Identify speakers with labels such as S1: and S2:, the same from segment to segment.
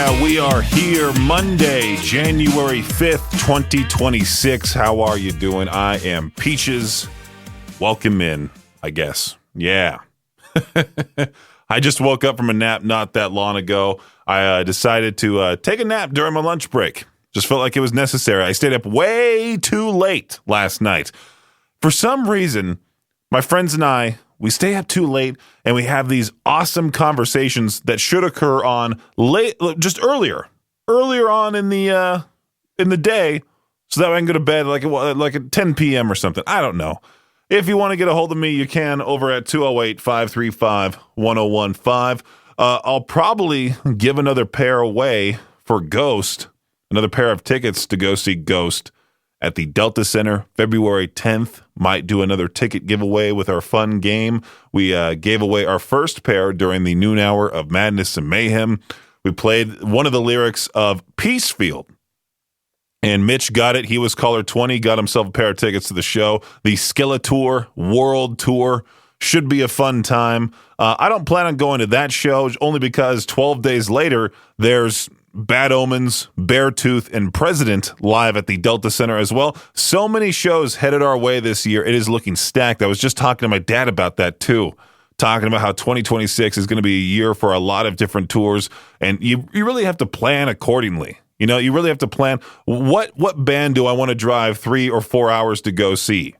S1: Yeah, we are here Monday, January 5th, 2026. How are you doing? I am Peaches. Welcome in, I guess. Yeah. I just woke up from a nap not that long ago. I decided to take a nap during my lunch break. Just felt like it was necessary. I stayed up way too late last night. For some reason, my friends and I, we stay up too late and we have these awesome conversations that should occur on just earlier on in the day, so that I can go to bed like at 10 p.m. or something. I don't know. If you want to get a hold of me, you can over at 208-535-1015. I'll probably give another pair away for Ghost, another pair of tickets to go see Ghost at the Delta Center, February 10th. Might do another ticket giveaway with our fun game. We gave away our first pair during the noon hour of Madness and Mayhem. We played one of the lyrics of Peacefield, and Mitch got it. He was caller 20, got himself a pair of tickets to the show. The Skeletor World Tour should be a fun time. I don't plan on going to that show only because 12 days later, there's Bad Omens, Beartooth, and President live at the Delta Center as well. So many shows headed our way this year. It is looking stacked. I was just talking to my dad about that too, talking about how 2026 is going to be a year for a lot of different tours, and you really have to plan accordingly. You know, you really have to plan what band do I want to drive 3 or 4 hours to go see?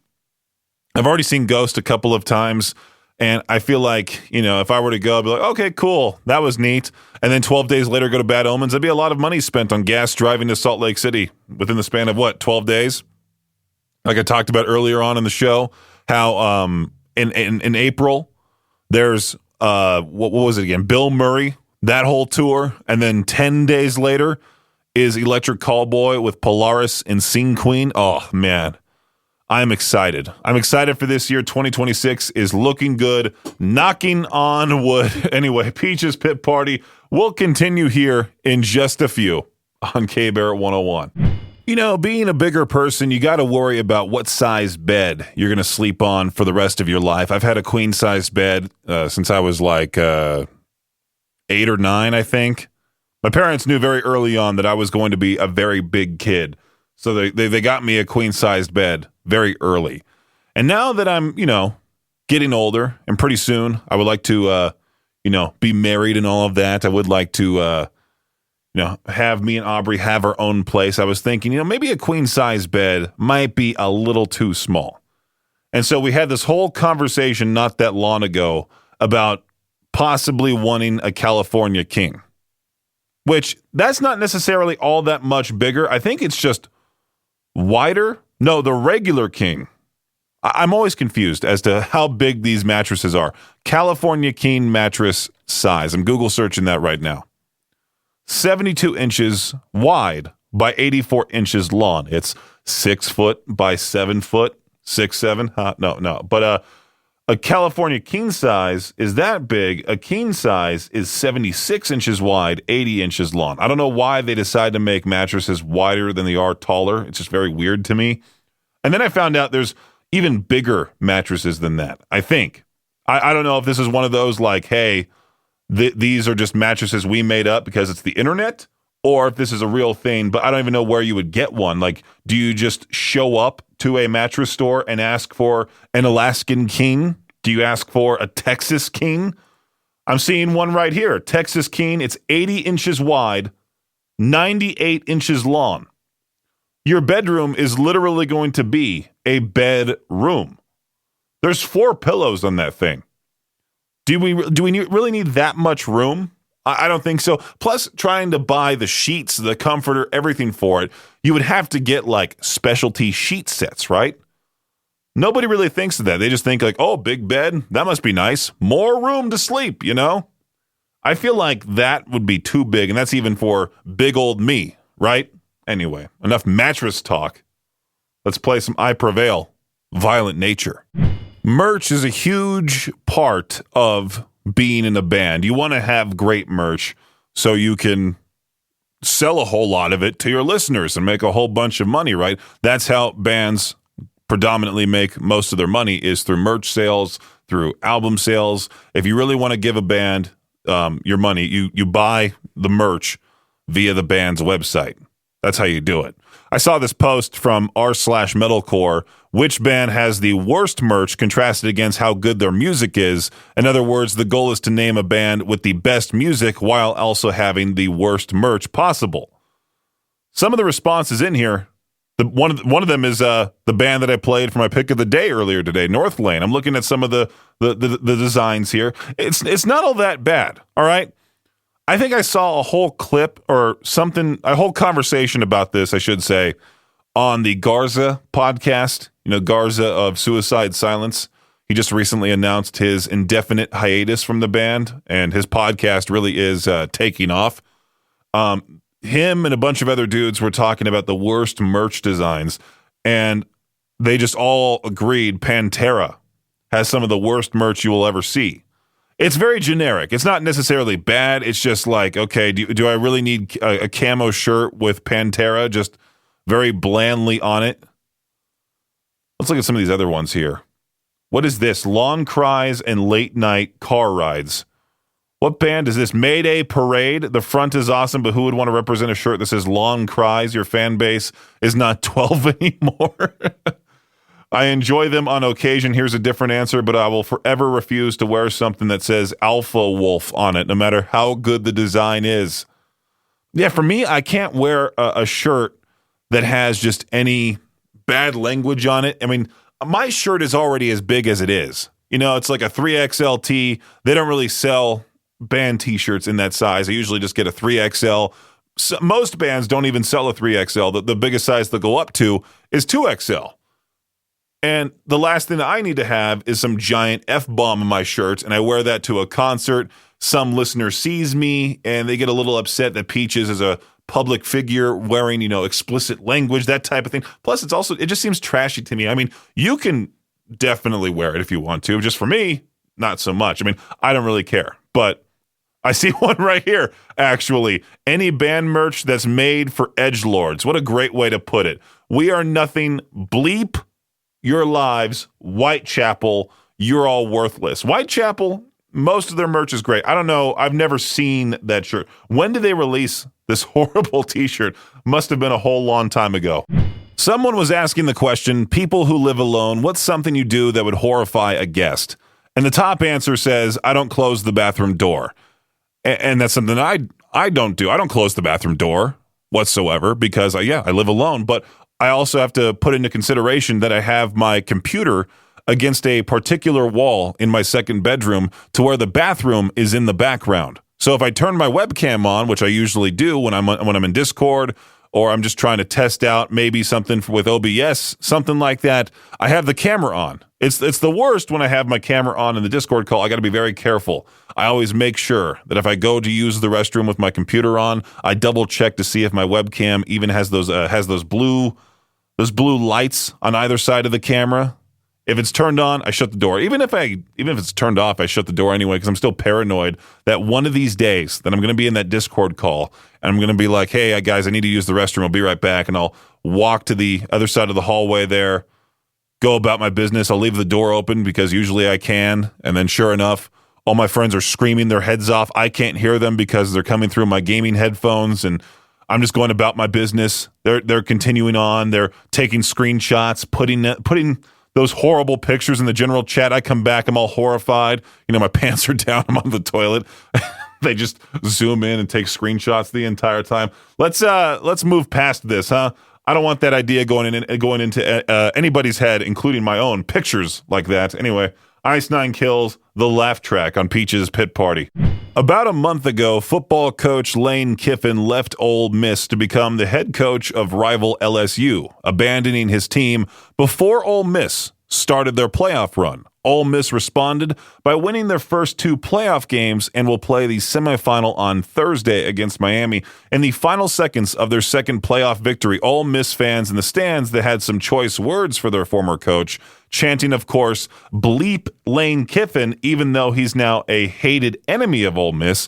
S1: I've already seen Ghost a couple of times, and I feel like, you know, if I were to go, I'd be like, okay, cool, that was neat. And then 12 days later, go to Bad Omens. That'd be a lot of money spent on gas driving to Salt Lake City within the span of, 12 days? Like I talked about earlier on in the show, how in April, there's, what was it again? Bill Murray, that whole tour. And then 10 days later is Electric Callboy with Polaris and Sing Queen. Oh, man. I'm excited. I'm excited for this year. 2026 is looking good. Knocking on wood. Anyway, Peaches Pit Party will continue here in just a few on K-Bear 101. You know, being a bigger person, you got to worry about what size bed you're going to sleep on for the rest of your life. I've had a queen-size bed since I was like 8 or 9, I think. My parents knew very early on that I was going to be a very big kid. So they got me a queen-sized bed very early. And now that I'm, getting older, and pretty soon I would like to, be married and all of that. I would like to, have me and Aubrey have our own place. I was thinking, maybe a queen-size bed might be a little too small. And so we had this whole conversation not that long ago about possibly wanting a California king, which that's not necessarily all that much bigger. I think it's just wider? No, the regular king. I'm always confused as to how big these mattresses are. California king mattress size. I'm Google searching that right now. 72 inches wide by 84 inches long. It's 6 foot by 7 foot. 6'7"? No. But a California king size is that big. A king size is 76 inches wide, 80 inches long. I don't know why they decide to make mattresses wider than they are taller. It's just very weird to me. And then I found out there's even bigger mattresses than that, I think. I don't know if this is one of those like, hey, these are just mattresses we made up because it's the internet, or if this is a real thing, but I don't even know where you would get one. Like, do you just show up to a mattress store and ask for an Alaskan king? Do you ask for a Texas king? I'm seeing one right here. Texas king. It's 80 inches wide, 98 inches long. Your bedroom is literally going to be a bedroom. There's 4 pillows on that thing. Do we really need that much room? I don't think so. Plus, trying to buy the sheets, the comforter, everything for it, you would have to get like specialty sheet sets, right? Nobody really thinks of that. They just think like, oh, big bed, that must be nice. More room to sleep, I feel like that would be too big, and that's even for big old me, right? Anyway, enough mattress talk. Let's play some I Prevail, Violent Nature. Merch is a huge part of being in a band. You want to have great merch so you can sell a whole lot of it to your listeners and make a whole bunch of money, right? That's how bands predominantly make most of their money, is through merch sales, through album sales. If you really want to give a band your money, you buy the merch via the band's website. That's how you do it. I saw this post from r/metalcore. Which band has the worst merch contrasted against how good their music is? In other words, the goal is to name a band with the best music while also having the worst merch possible. Some of the responses in here, one of them is the band that I played for my pick of the day earlier today, North Lane. I'm looking at some of the designs here. It's not all that bad, all right? I think I saw a whole clip or something, a whole conversation about this, I should say, on the Garza podcast. Garza of Suicide Silence. He just recently announced his indefinite hiatus from the band, and his podcast really is taking off. Him and a bunch of other dudes were talking about the worst merch designs, and they just all agreed Pantera has some of the worst merch you will ever see. It's very generic. It's not necessarily bad. It's just like, okay, do I really need a camo shirt with Pantera just very blandly on it? Let's look at some of these other ones here. What is this? Long cries and late night car rides. What band is this? Mayday Parade. The front is awesome, but who would want to represent a shirt that says long cries? Your fan base is not 12 anymore. I enjoy them on occasion. Here's a different answer, but I will forever refuse to wear something that says Alpha Wolf on it, no matter how good the design is. Yeah, for me, I can't wear a shirt that has just any bad language on it. I mean, my shirt is already as big as it is. It's like a 3XL tee. They don't really sell band t-shirts in that size. I usually just get a 3XL. So most bands don't even sell a 3XL. The biggest size they'll go up to is 2XL. And the last thing that I need to have is some giant F-bomb on my shirt, and I wear that to a concert. Some listener sees me, and they get a little upset that Peaches is a public figure wearing, explicit language, that type of thing. Plus, it just seems trashy to me. I mean, you can definitely wear it if you want to. Just for me, not so much. I mean, I don't really care. But I see one right here, actually. Any band merch that's made for edgelords. What a great way to put it. We are nothing. Bleep your lives. Whitechapel, you're all worthless. Whitechapel, most of their merch is great. I don't know. I've never seen that shirt. When did they release this horrible t-shirt? Must have been a whole long time ago. Someone was asking the question, people who live alone, what's something you do that would horrify a guest? And the top answer says, I don't close the bathroom door. And that's something I don't do. I don't close the bathroom door whatsoever because, I live alone. But I also have to put into consideration that I have my computer against a particular wall in my second bedroom to where the bathroom is in the background. So if I turn my webcam on, which I usually do when I'm in Discord, or I'm just trying to test out maybe something with OBS, something like that, I have the camera on. It's the worst when I have my camera on in the Discord call. I got to be very careful. I always make sure that if I go to use the restroom with my computer on, I double check to see if my webcam even has those blue lights on either side of the camera. If it's turned on, I shut the door. Even if it's turned off, I shut the door anyway because I'm still paranoid that one of these days that I'm going to be in that Discord call and I'm going to be like, hey, guys, I need to use the restroom. I'll be right back. And I'll walk to the other side of the hallway there, go about my business. I'll leave the door open because usually I can. And then sure enough, all my friends are screaming their heads off. I can't hear them because they're coming through my gaming headphones, and I'm just going about my business. They're continuing on. They're taking screenshots, putting those horrible pictures in the general chat. I come back, I'm all horrified. My pants are down, I'm on the toilet. They just zoom in and take screenshots the entire time. Let's move past this, huh? I don't want that idea going into anybody's head, including my own. Pictures like that. Anyway, Ice Nine Kills, the laugh track on Peach's Pit Party. About a month ago, football coach Lane Kiffin left Ole Miss to become the head coach of rival LSU, abandoning his team before Ole Miss started their playoff run. Ole Miss responded by winning their first two playoff games and will play the semifinal on Thursday against Miami. In the final seconds of their second playoff victory, Ole Miss fans in the stands that had some choice words for their former coach, chanting, of course, bleep Lane Kiffin, even though he's now a hated enemy of Ole Miss.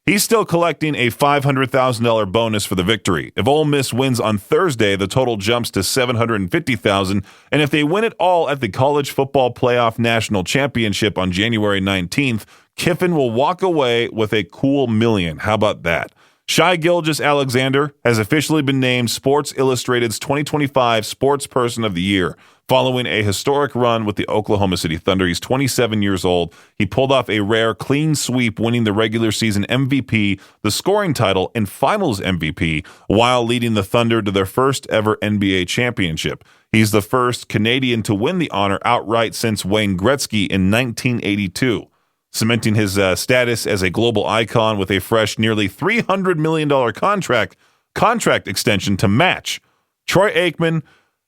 S1: He's still collecting a $500,000 bonus for the victory. If Ole Miss wins on Thursday, the total jumps to $750,000, and if they win it all at the College Football Playoff National Championship on January 19th, Kiffin will walk away with a cool $1 million. How about that? Shai Gilgeous-Alexander has officially been named Sports Illustrated's 2025 Sports Person of the Year, following a historic run with the Oklahoma City Thunder. He's 27 years old. He pulled off a rare clean sweep, winning the regular season MVP, the scoring title, and finals MVP, while leading the Thunder to their first ever NBA championship. He's the first Canadian to win the honor outright since Wayne Gretzky in 1982. Cementing his status as a global icon with a fresh nearly $300 million contract extension to match. Troy Aikman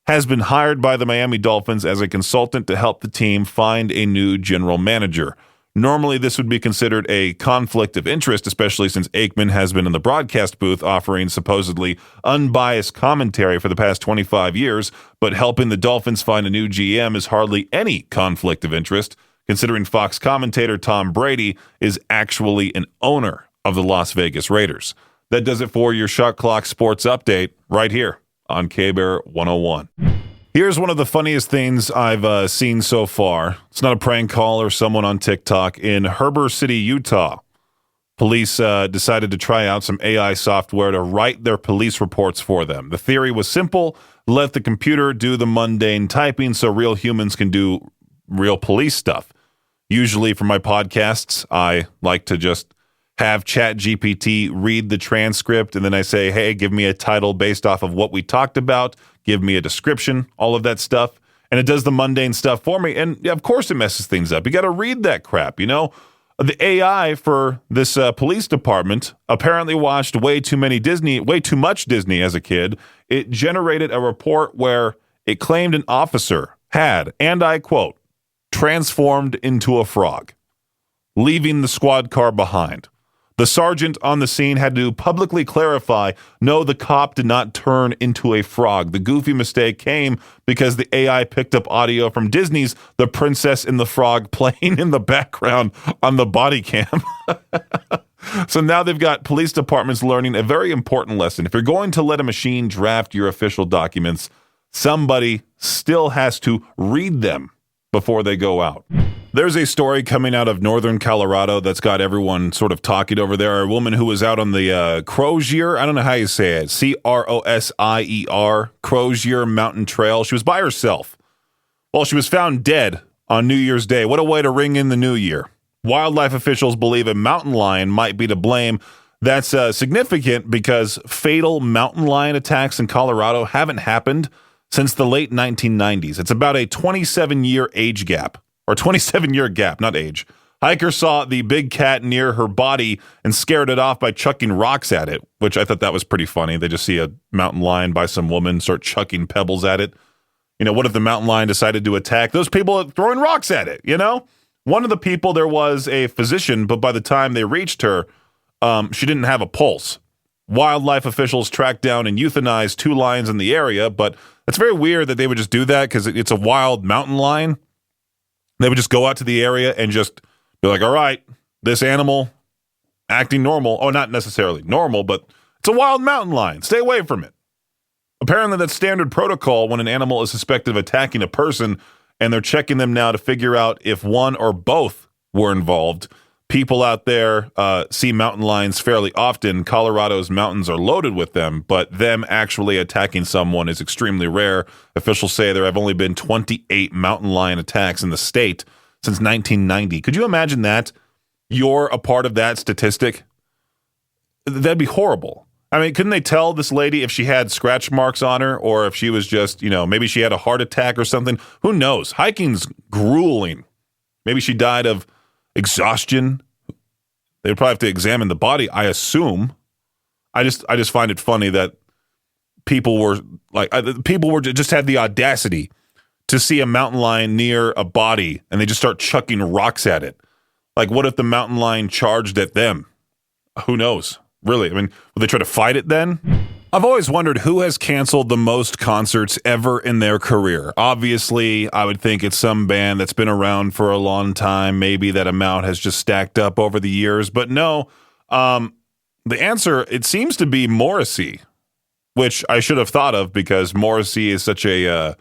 S1: has been hired by the Miami Dolphins as a consultant to help the team find a new general manager. Normally, this would be considered a conflict of interest, especially since Aikman has been in the broadcast booth offering supposedly unbiased commentary for the past 25 years, but helping the Dolphins find a new GM is hardly any conflict of interest, considering Fox commentator Tom Brady is actually an owner of the Las Vegas Raiders. That does it for your Shot Clock Sports Update right here on K-Bear 101. Here's one of the funniest things I've seen so far. It's not a prank call or someone on TikTok. In Heber City, Utah, police decided to try out some AI software to write their police reports for them. The theory was simple: let the computer do the mundane typing so real humans can do real police stuff. Usually for my podcasts, I like to just have ChatGPT read the transcript, and then I say, hey, give me a title based off of what we talked about, give me a description, all of that stuff, and it does the mundane stuff for me. And yeah, of course it messes things up. You got to read that crap, you know? The AI for this police department apparently watched way too much Disney as a kid. It generated a report where it claimed an officer had, and I quote, transformed into a frog, leaving the squad car behind. The sergeant on the scene had to publicly clarify, no, the cop did not turn into a frog. The goofy mistake came because the AI picked up audio from Disney's The Princess and the Frog playing in the background on the body cam. So now they've got police departments learning a very important lesson. If you're going to let a machine draft your official documents, somebody still has to read them before they go out. There's a story coming out of northern Colorado that's got everyone sort of talking over there. A woman who was out on the Crozier, I don't know how you say it, Crosier, Crozier Mountain Trail. She was by herself. Well, she was found dead on New Year's Day. What a way to ring in the new year. Wildlife officials believe a mountain lion might be to blame. That's significant because fatal mountain lion attacks in Colorado haven't happened since the late 1990s. It's about a 27-year age gap. Or 27-year gap, not age. Hiker saw the big cat near her body and scared it off by chucking rocks at it, which I thought that was pretty funny. They just see a mountain lion by some woman, start chucking pebbles at it. You know, what if the mountain lion decided to attack those people throwing rocks at it, you know? One of the people, there was a physician, but by the time they reached her, she didn't have a pulse. Wildlife officials tracked down and euthanized 2 lions in the area, but it's very weird that they would just do that because it's a wild mountain lion. They would just go out to the area and just be like, all right, this animal acting normal. Oh, not necessarily normal, but it's a wild mountain lion. Stay away from it. Apparently, that's standard protocol when an animal is suspected of attacking a person, and they're checking them now to figure out if one or both were involved. People out there see mountain lions fairly often. Colorado's mountains are loaded with them, but them actually attacking someone is extremely rare. Officials say there have only been 28 mountain lion attacks in the state since 1990. Could you imagine that? You're a part of that statistic? That'd be horrible. I mean, couldn't they tell this lady if she had scratch marks on her or if she was just, you know, maybe she had a heart attack or something? Who knows? Hiking's grueling. Maybe she died of exhaustion. They'd probably have to examine the body, I assume. I just find it funny that people just had the audacity to see a mountain lion near a body and they just start chucking rocks at it. Like, what if the mountain lion charged at them? Who knows? Really? I mean, would they try to fight it then? I've always wondered who has canceled the most concerts ever in their career. Obviously, I would think it's some band that's been around for a long time. Maybe that amount has just stacked up over the years. But no, the answer, it seems to be Morrissey, which I should have thought of because Morrissey is such a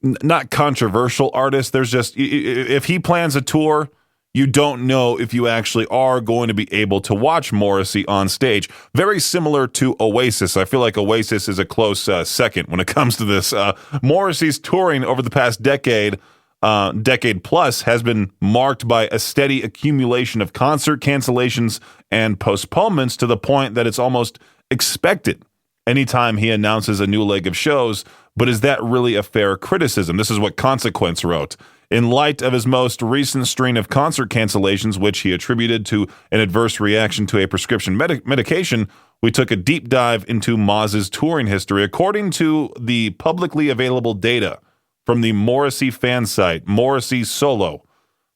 S1: not controversial artist. There's just, if he plans a tour, you don't know if you actually are going to be able to watch Morrissey on stage. Very similar to Oasis. I feel like Oasis is a close second when it comes to this. Morrissey's touring over the past decade plus has been marked by a steady accumulation of concert cancellations and postponements to the point that it's almost expected anytime he announces a new leg of shows. But is that really a fair criticism? This is what Consequence wrote. In light of his most recent string of concert cancellations, which he attributed to an adverse reaction to a prescription medication, we took a deep dive into Moz's touring history. According to the publicly available data from the Morrissey fan site, Morrissey Solo,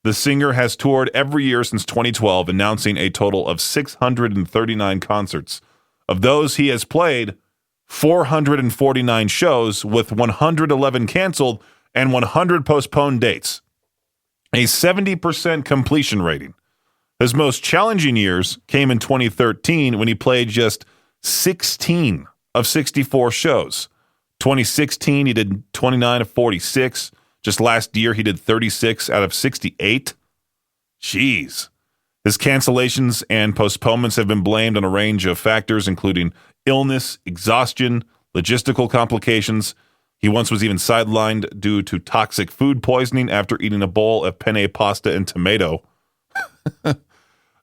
S1: the singer has toured every year since 2012, announcing a total of 639 concerts. Of those, he has played 449 shows, with 111 canceled and 100 postponed dates, a 70% completion rating. His most challenging years came in 2013 when he played just 16 of 64 shows. 2016, he did 29 of 46. Just last year, he did 36 out of 68. Jeez. His cancellations and postponements have been blamed on a range of factors, including illness, exhaustion, logistical complications. He once was even sidelined due to toxic food poisoning after eating a bowl of penne pasta and tomato.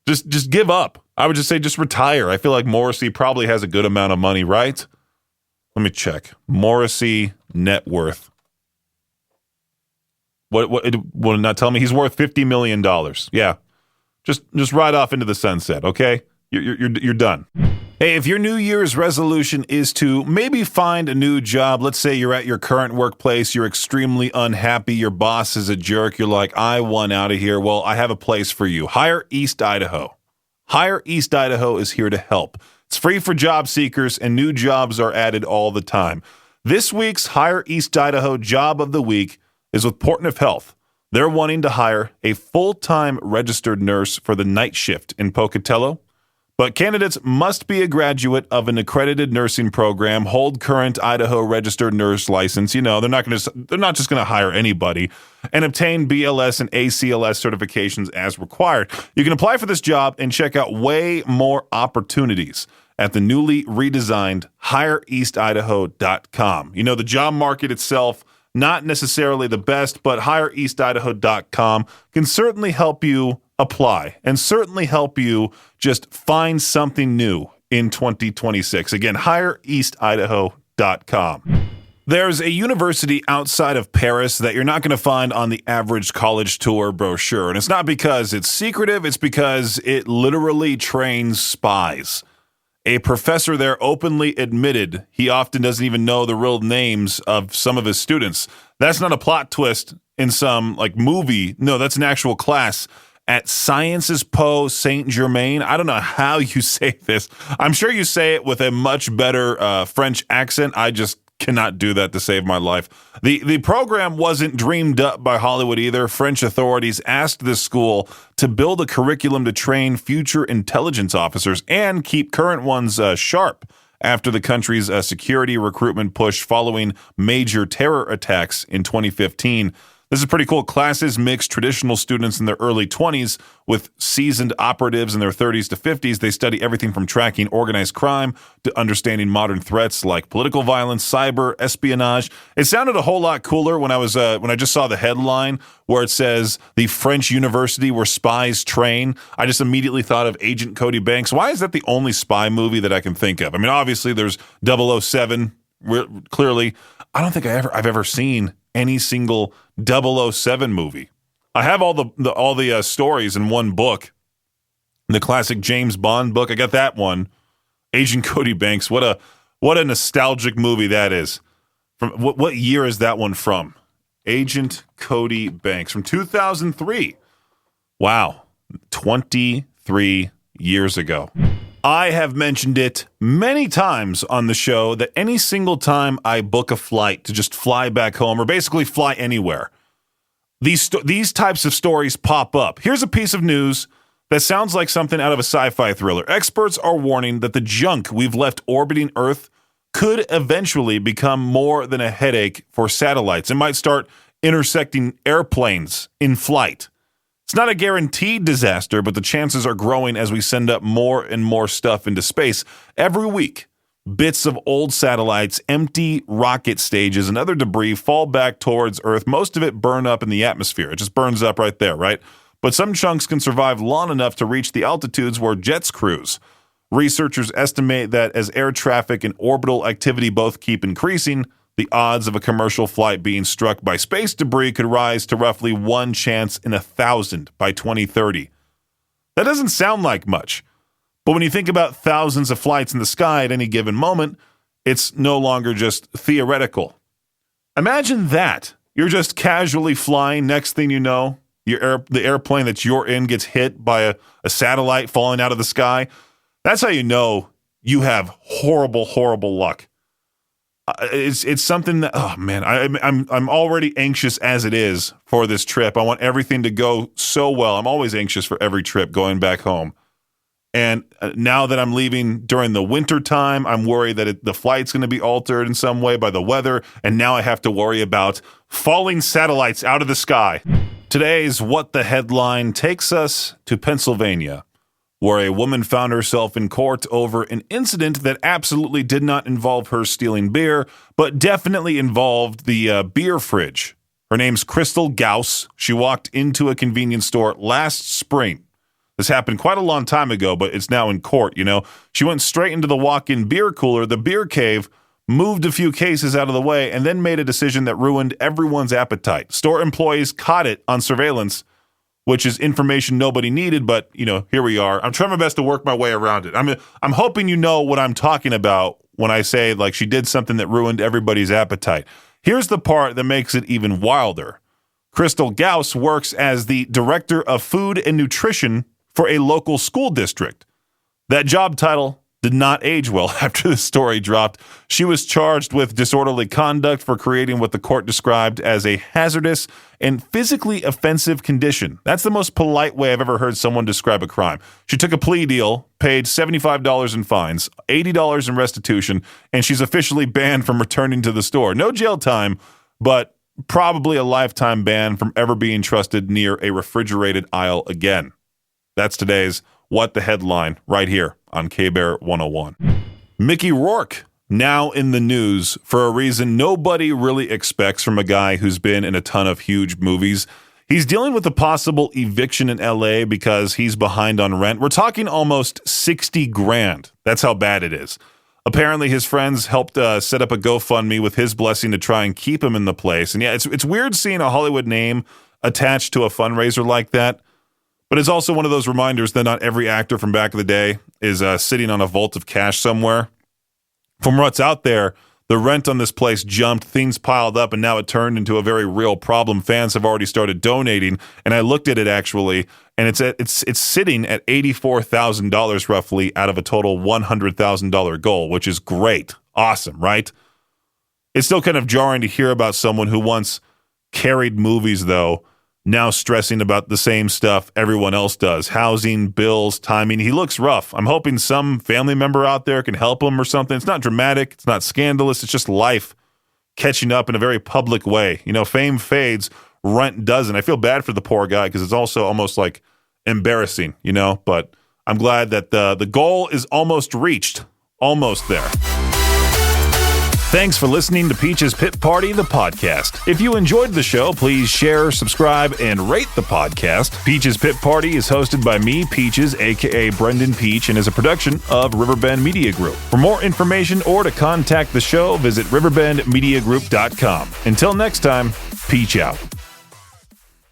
S1: Just give up. I would just say just retire. I feel like Morrissey probably has a good amount of money, right? Let me check. Morrissey net worth. What will not tell me he's worth $50 million. Yeah. Just ride off into the sunset, okay? You're done. Hey, if your New Year's resolution is to maybe find a new job, let's say you're at your current workplace, you're extremely unhappy, your boss is a jerk, you're like, I want out of here. Well, I have a place for you. Hire East Idaho. Hire East Idaho is here to help. It's free for job seekers, and new jobs are added all the time. This week's Hire East Idaho Job of the Week is with Portneuf Health. They're wanting to hire a full-time registered nurse for the night shift in Pocatello. But candidates must be a graduate of an accredited nursing program, hold current Idaho registered nurse license. You know, they're not just going to hire anybody, and obtain BLS and ACLS certifications as required. You can apply for this job and check out way more opportunities at the newly redesigned HireEastIdaho.com. You know, the job market itself, not necessarily the best, but HireEastIdaho.com can certainly help you apply and certainly help you just find something new in 2026. Again, HireEastIdaho.com. There's a university outside of Paris that you're not going to find on the average college tour brochure. And it's not because it's secretive, it's because it literally trains spies. A professor there openly admitted he often doesn't even know the real names of some of his students. That's not a plot twist in some movie. No, that's an actual class at Sciences Po Saint Germain. I don't know how you say this. I'm sure you say it with a much better French accent. I just cannot do that to save my life. The program wasn't dreamed up by Hollywood either. French authorities asked this school to build a curriculum to train future intelligence officers and keep current ones sharp after the country's security recruitment push following major terror attacks in 2015. This is pretty cool. Classes mix traditional students in their early 20s with seasoned operatives in their 30s to 50s. They study everything from tracking organized crime to understanding modern threats like political violence, cyber, espionage. It sounded a whole lot cooler when I just saw the headline where it says the French university where spies train. I just immediately thought of Agent Cody Banks. Why is that the only spy movie that I can think of? I mean, obviously there's 007. Clearly, I don't think I've ever seen any single 007 movie. I have all the stories in one book. The classic James Bond book, I got that one. Agent Cody Banks. What a nostalgic movie that is. From what year is that one from? Agent Cody Banks from 2003. Wow, 23 years ago. I have mentioned it many times on the show that any single time I book a flight to just fly back home or basically fly anywhere, these types of stories pop up. Here's a piece of news that sounds like something out of a sci-fi thriller. Experts are warning that the junk we've left orbiting Earth could eventually become more than a headache for satellites. It might start intersecting airplanes in flight. It's not a guaranteed disaster, but the chances are growing as we send up more and more stuff into space. Every week, bits of old satellites, empty rocket stages, and other debris fall back towards Earth. Most of it burn up in the atmosphere. It just burns up right there, right? But some chunks can survive long enough to reach the altitudes where jets cruise. Researchers estimate that as air traffic and orbital activity both keep increasing, the odds of a commercial flight being struck by space debris could rise to roughly 1 chance in 1,000 by 2030. That doesn't sound like much, but when you think about thousands of flights in the sky at any given moment, it's no longer just theoretical. Imagine that. You're just casually flying. Next thing you know, the airplane that you're in gets hit by a satellite falling out of the sky. That's how you know you have horrible, horrible luck. It's something that, oh man, I'm already anxious as it is for this trip. I want everything to go so well. I'm always anxious for every trip going back home. And now that I'm leaving during the winter time, I'm worried that the flight's going to be altered in some way by the weather. And now I have to worry about falling satellites out of the sky. Today's What the Headline takes us to Pennsylvania, where a woman found herself in court over an incident that absolutely did not involve her stealing beer, but definitely involved the beer fridge. Her name's Crystal Gauss. She walked into a convenience store last spring. This happened quite a long time ago, but it's now in court, you know. She went straight into the walk-in beer cooler, the beer cave, moved a few cases out of the way, and then made a decision that ruined everyone's appetite. Store employees caught it on surveillance, which is information nobody needed, but, you know, here we are. I'm trying my best to work my way around it. I'm hoping you know what I'm talking about when I say, like, she did something that ruined everybody's appetite. Here's the part that makes it even wilder. Crystal Gauss works as the Director of Food and Nutrition for a local school district. That job title did not age well after the story dropped. She was charged with disorderly conduct for creating what the court described as a hazardous and physically offensive condition. That's the most polite way I've ever heard someone describe a crime. She took a plea deal, paid $75 in fines, $80 in restitution, and she's officially banned from returning to the store. No jail time, but probably a lifetime ban from ever being trusted near a refrigerated aisle again. That's today's What the Headline right here on K-Bear 101. Mickey Rourke, now in the news for a reason nobody really expects from a guy who's been in a ton of huge movies. He's dealing with a possible eviction in LA because he's behind on rent. We're talking almost $60,000. That's how bad it is. Apparently his friends helped set up a GoFundMe with his blessing to try and keep him in the place. And yeah, it's weird seeing a Hollywood name attached to a fundraiser like that. But it's also one of those reminders that not every actor from back in the day is sitting on a vault of cash somewhere. From what's out there, the rent on this place jumped, things piled up, and now it turned into a very real problem. Fans have already started donating, and I looked at it actually, and it's sitting at $84,000 roughly out of a total $100,000 goal, which is great. Awesome, right? It's still kind of jarring to hear about someone who once carried movies, though, now stressing about the same stuff everyone else does. Housing, bills, timing. He looks rough. I'm hoping some family member out there can help him or something. It's not dramatic. It's not scandalous. It's just life catching up in a very public way. You know, fame fades, rent doesn't. I feel bad for the poor guy because it's also almost like embarrassing, you know, but I'm glad that the goal is almost reached. Almost there. Thanks for listening to Peach's Pit Party, the podcast. If you enjoyed the show, please share, subscribe, and rate the podcast. Peach's Pit Party is hosted by me, Peaches, a.k.a. Brendan Peach, and is a production of Riverbend Media Group. For more information or to contact the show, visit riverbendmediagroup.com. Until next time, Peach out.